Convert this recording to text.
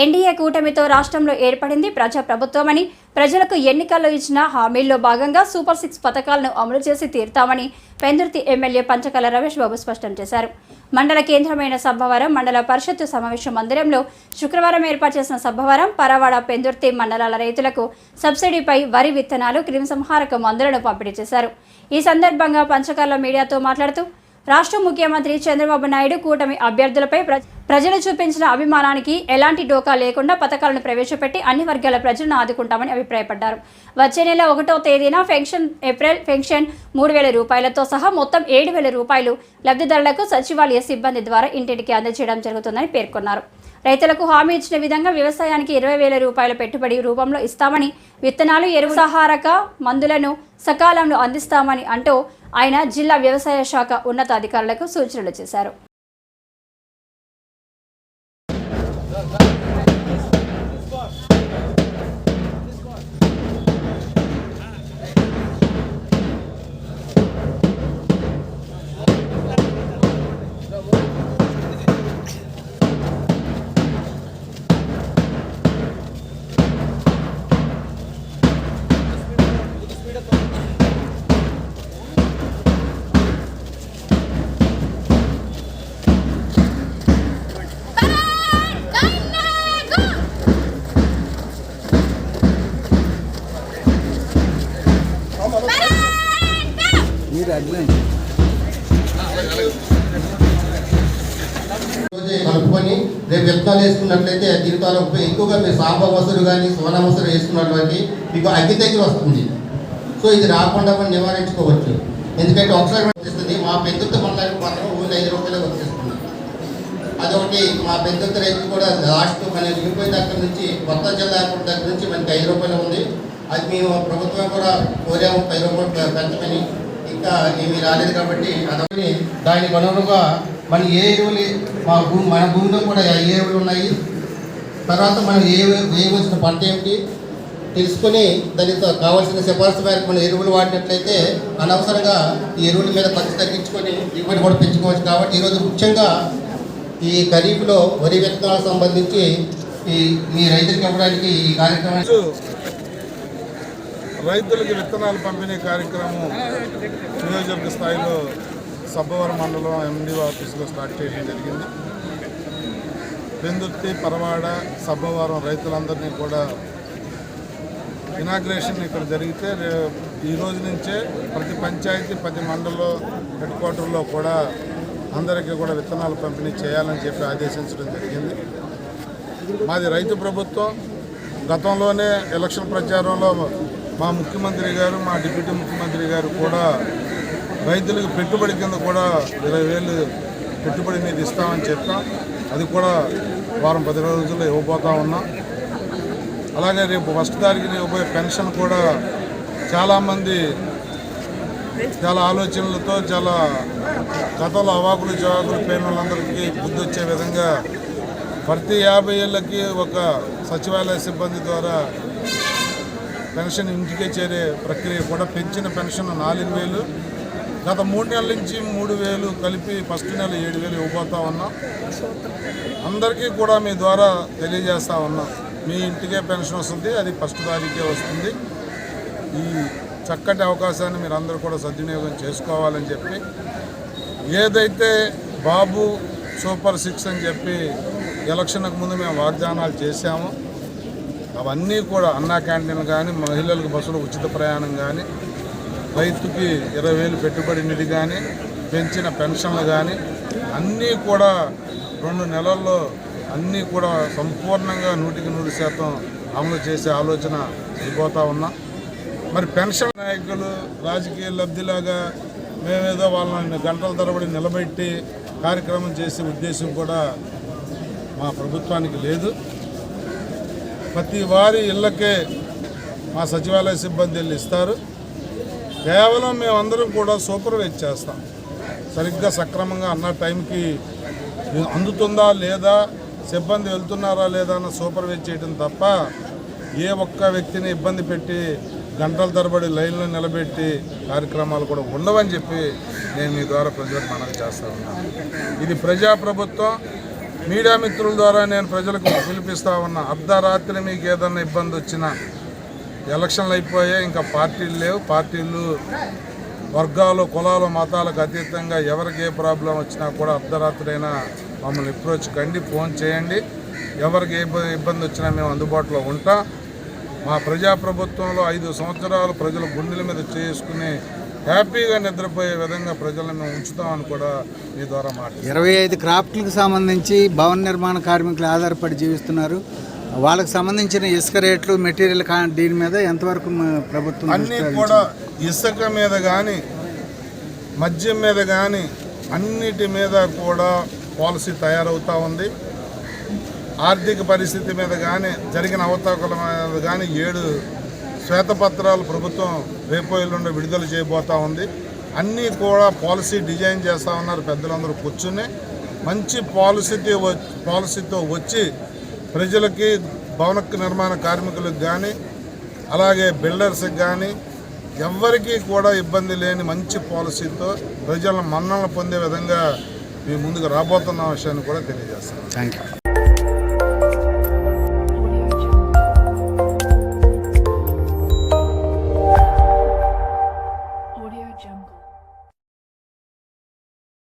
NDA కూటమితో రాష్ట్రంలో ఏర్పడింది ప్రజాప్రభుత్వమని, ప్రజలకు ఎన్నికల్లో ఇచ్చిన హామీల్లో భాగంగా సూపర్ 6 పథకాలను అమలు చేసి తీరుతామని పెందుర్తి ఎమ్మెల్యే పంచకల రమేష్ బాబు స్పష్టం చేశారు. మండల కేంద్రమైన సబ్బవరం మండల పరిషత్తు సమావేశ మందిరంలో శుక్రవారం ఏర్పాటు చేసిన సబ్బవరం, పరవాడ, పెందుర్తి మండలాల రైతులకు సబ్సిడీపై వరి విత్తనాలు, క్రిమిసంహారక మందులను పంపిణీ చేశారు. ఈ సందర్భంగా పంచకల మీడియాతో మాట్లాడుతూ రాష్ట్ర ముఖ్యమంత్రి చంద్రబాబు నాయుడు కూటమి అభ్యర్థులపై ప్రజలు చూపించిన అభిమానానికి ఎలాంటి డోకా లేకుండా పథకాలను ప్రవేశపెట్టి అన్ని వర్గాల ప్రజలను ఆదుకుంటామని అభిప్రాయపడ్డారు. వచ్చే నెల 1వ తేదీన ఏప్రిల్ పెన్షన్ 3,000 రూపాయలతో సహా మొత్తం 7,000 రూపాయలు లబ్ధిదారులకు సచివాలయ సిబ్బంది ద్వారా ఇంటింటికి అందజేయడం జరుగుతుందని పేర్కొన్నారు. రైతులకు హామీ ఇచ్చిన విధంగా వ్యవసాయానికి 20,000 రూపాయల పెట్టుబడి రూపంలో ఇస్తామని, విత్తనాలు, ఎరువు, సహారక మందులను సకాలంలో అందిస్తామని అంటూ ఆయన జిల్లా వ్యవసాయ శాఖ ఉన్నతాధికారులకు సూచనలు చేశారు. కలుపుకొని రేపు విత్తనాలు వేసుకున్నట్లయితే దీని ద్వారా ఎక్కువగా మీరు సాంబ మొసరు కానీ సోనా మొసరు వేసుకున్నటువంటి మీకు అగ్గి దగ్గర వస్తుంది. సో ఇది రాకుండా మనం నివారించుకోవచ్చు. ఎందుకంటే ఒకసారి వచ్చేస్తుంది. మా పెద్దొత్త మండలానికి మాత్రం ఊళ్ళో 5 రూపాయలు వచ్చేస్తుంది. అదొకటి మా పెద్దొత్త రైతు కూడా లాస్ట్ మన విడిపోయిన దగ్గర నుంచి కొత్త జిల్లా దగ్గర నుంచి మనకి 5 రూపాయలు ఉంది. అది మేము ప్రభుత్వం కూడా కోరాము 10 రూపాయలు పెంచమని. ఇంకా ఏమీ రాలేదు కాబట్టి అదొకటి దానికి అనుగుణంగా మన ఏ ఎరువులు మన భూమిలో కూడా ఏ ఎరువులు ఉన్నాయి, తర్వాత మనం వేయవలసిన పంట ఏమిటి తెలుసుకొని దానితో కావాల్సిన సిఫార్సు మేరకు మన ఎరువులు వాడినట్లయితే అనవసరంగా ఈ ఎరువుల మీద ఖర్చు తగ్గించుకొని దిగుబడి కూడా పెంచుకోవచ్చు. కాబట్టి ఈరోజు ముఖ్యంగా ఈ ఖరీఫ్లో వరి విత్తనాలకు సంబంధించి మీ రైతులకు ఇవ్వడానికి ఈ కార్యక్రమం రైతులకి విత్తనాలు పంపిణీ కార్యక్రమం నియోజకవర్గ స్థాయిలో సబ్బవరం మండలం ఎండి ఆఫీసులో స్టార్ట్ చేయడం జరిగింది. పెందుర్తి, పరవాడ, సబ్బవరం రైతులందరినీ కూడా ఇనాగ్రేషన్ ఇక్కడ జరిగితే ఈ రోజు నుంచే ప్రతి పంచాయతీ, ప్రతి మండలం హెడ్ క్వార్టర్లో కూడా అందరికీ కూడా విత్తనాలు పంపిణీ చేయాలని చెప్పి ఆదేశించడం జరిగింది. మాది రైతు ప్రభుత్వం. గతంలోనే ఎలక్షన్ ప్రచారంలో మా ముఖ్యమంత్రి గారు, మా డిప్యూటీ ముఖ్యమంత్రి గారు కూడా రైతులకు పెట్టుబడి కింద కూడా 20,000 పెట్టుబడి మీద ఇస్తామని చెప్పాం. అది కూడా వారం 10 రోజుల్లో ఇవ్వబోతా ఉన్నాం. అలాగే రేపు 1వ తారీఖున ఇవ్వబోయే పెన్షన్ కూడా చాలామంది చాలా ఆలోచనలతో, చాలా గతంలో అవాకులు జవాకులు పేరు వాళ్ళందరికీ బుద్ధి వచ్చే విధంగా ప్రతి 50 ఏళ్ళకి ఒక సచివాలయ సిబ్బంది ద్వారా పెన్షన్ ఇంటికే చేరే ప్రక్రియ కూడా పెంచిన పెన్షన్ 4,000, గత 3 నెలల నుంచి 3,000 కలిపి ఫస్ట్ నెల 7,000 ఇవ్వబోతా ఉన్నాం. అందరికీ కూడా మీ ద్వారా తెలియజేస్తూ ఉన్నాం, మీ ఇంటికే పెన్షన్ వస్తుంది, అది 1వ తారీఖే వస్తుంది. ఈ చక్కటి అవకాశాన్ని మీరు అందరూ కూడా సద్వినియోగం చేసుకోవాలని చెప్పి, ఏదైతే బాబు సూపర్ 6 అని చెప్పి ఎలక్షన్కు ముందు మేము వాగ్దానాలు చేశామో అవన్నీ కూడా అన్నా క్యాంటీన్ కానీ, మహిళలకు బస్సులో ఉచిత ప్రయాణం కానీ, రైతుకి 20,000 పెట్టుబడి నిధి కానీ, పెంచిన పెన్షన్లు కానీ అన్నీ కూడా 2 నెలల్లో అన్నీ కూడా సంపూర్ణంగా 100% అమలు చేసే ఆలోచన అయిపోతూ ఉన్నాం. మరి పెన్షన్ నాయకులు రాజకీయ లబ్ధిలాగా మేమేదో వాళ్ళని గంటల తరబడి నిలబెట్టి కార్యక్రమం చేసే ఉద్దేశం కూడా మా ప్రభుత్వానికి లేదు. ప్రతి వారి ఇళ్ళకే మా సచివాలయ సిబ్బంది వెళ్ళి ఇస్తారు. కేవలం మేమందరం కూడా సూపర్వైజ్ చేస్తాం. సరిగ్గా సక్రమంగా అన్న టైంకి అందుతుందా లేదా, సిబ్బంది వెళ్తున్నారా లేదా అన్న సూపర్వైజ్ చేయడం తప్ప ఏ ఒక్క వ్యక్తిని ఇబ్బంది పెట్టి గంటల తరబడి లైన్లో నిలబెట్టి కార్యక్రమాలు కూడా ఉండవని చెప్పి నేను మీ ద్వారా ప్రజలకు మనవి చేస్తా ఉన్నాను. ఇది ప్రజాప్రభుత్వం. మీడియా మిత్రుల ద్వారా నేను ప్రజలకు పిలిపిస్తా ఉన్నా, అర్ధరాత్రి మీకు ఏదన్నా ఇబ్బంది వచ్చినా, ఎలక్షన్లు అయిపోయాయి, ఇంకా పార్టీలు లేవు, పార్టీలు వర్గాలు కులాలు మతాలకు అతీతంగా ఎవరికి ఏ ప్రాబ్లం వచ్చినా కూడా అర్ధరాత్రి అయినా మమ్మల్ని అప్రోచ్ కండి, ఫోన్ చేయండి. ఎవరికి ఏ ఇబ్బంది వచ్చినా మేము అందుబాటులో ఉంటాం. మా ప్రజాప్రభుత్వంలో 5 సంవత్సరాలు ప్రజల గుండెల మీద చేసుకుని హ్యాపీగా నిద్రపోయే విధంగా ప్రజలను మేము ఉంచుతామని కూడా మీ ద్వారా మాట్లాడుతున్నాం. 25 క్రాఫ్ట్లకు సంబంధించి భవన నిర్మాణ కార్మికులు ఆధారపడి జీవిస్తున్నారు. వాళ్ళకి సంబంధించిన ఇసుక రేట్లు, మెటీరియల్ దీని మీద ఎంతవరకు ప్రభుత్వం అన్నీ కూడా ఇసుక మీద కానీ మద్యం మీద కానీ అన్నిటి మీద కూడా పాలసీ తయారవుతూ ఉంది. ఆర్థిక పరిస్థితి మీద కానీ జరిగిన అవతాకల మీద కానీ 7 శ్వేతపత్రాలు ప్రభుత్వం రేపో ఎల్లుండి విడుదల చేయబోతూ ఉంది. అన్నీ కూడా పాలసీ డిజైన్ చేస్తూ ఉన్నారు. పెద్దలందరూ కూర్చుని మంచి పాలసీతో వచ్చి ప్రజలకి, భవన నిర్మాణ కార్మికులకు కానీ అలాగే బిల్డర్స్కి కానీ ఎవ్వరికీ కూడా ఇబ్బంది లేని మంచి పాలసీతో ప్రజల మన్ననలు పొందే విధంగా మేము ముందుకు రాబోతున్న విషయాన్ని కూడా తెలియజేస్తాం. Thank you.